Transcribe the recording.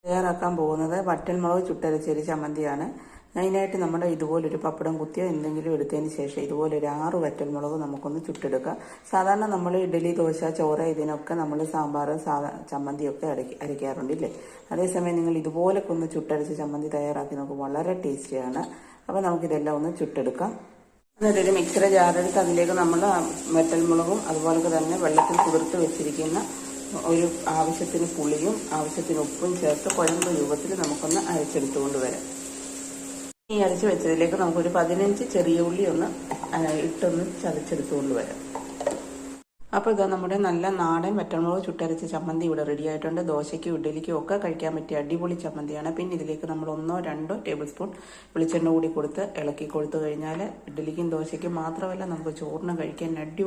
തയ്യാറാക്കാൻ പോകുന്നത് വറ്റൽമുളക് ചുട്ടരച്ചൊരു ചമ്മന്തിയാണ്. അതിനായിട്ട് നമ്മുടെ ഇതുപോലൊരു പപ്പടം കുത്തിയോ എന്തെങ്കിലും എടുത്തതിന് ശേഷം ഇതുപോലൊരു 6 വറ്റൽമുളക് നമുക്കൊന്ന് ചുട്ടെടുക്കാം. സാധാരണ നമ്മൾ ഇഡ്ഡലി, ദോശ, ചോറ് ഇതിനൊക്കെ നമ്മൾ സാമ്പാർ, ചമ്മന്തിയൊക്കെ അരയ്ക്കാറുണ്ടല്ലേ. അതേസമയം നിങ്ങൾ ഇതുപോലൊക്കെ ഒന്ന് ചുട്ടരച്ച് ചമ്മന്തി തയ്യാറാക്കി നമുക്ക് വളരെ ടേസ്റ്റിയാണ്. അപ്പോൾ നമുക്കിതെല്ലാം ഒന്ന് ചുട്ടെടുക്കാം. എന്നിട്ടൊരു മിക്സിയുടെ ജാറെടുത്ത് അതിലേക്ക് നമ്മൾ വറ്റൽമുളകും അതുപോലെ തന്നെ വെള്ളത്തിൽ കുതിർത്ത് വെച്ചിരിക്കുന്ന ഒരു ആവശ്യത്തിന് പുളിയും ആവശ്യത്തിന് ഉപ്പും ചേർത്ത് കുഴമ്പ് രൂപത്തിൽ നമുക്കൊന്ന് അരച്ചെടുത്തുകൊണ്ട് വരാം. ഈ അരച്ച് വെച്ചതിലേക്ക് നമുക്കൊരു 15 ചെറിയ ഉള്ളി ഒന്ന് ഇട്ടൊന്ന് ചതച്ചെടുത്തുകൊണ്ട് വരാം. അപ്പോൾ ഇതാ നമ്മുടെ നല്ല നാടൻ വറ്റൽമുളക് ചുട്ടരച്ച ചമ്മന്തി ഇവിടെ റെഡി ആയിട്ടുണ്ട്. ദോശയ്ക്കും ഇഡ്ഡലിക്കും ഒക്കെ കഴിക്കാൻ പറ്റിയ അടിപൊളി ചമ്മന്തിയാണ്. പിന്നെ ഇതിലേക്ക് നമ്മൾ 1-2 ടേബിൾ സ്പൂൺ വെളിച്ചെണ്ണ കൂടി കൊടുത്ത് ഇളക്കി കൊടുത്തു കഴിഞ്ഞാൽ ഇഡ്ഡലിക്കും ദോശയ്ക്കും മാത്രമല്ല നമുക്ക് ചോറിന് കഴിക്കാൻ അടിപൊളി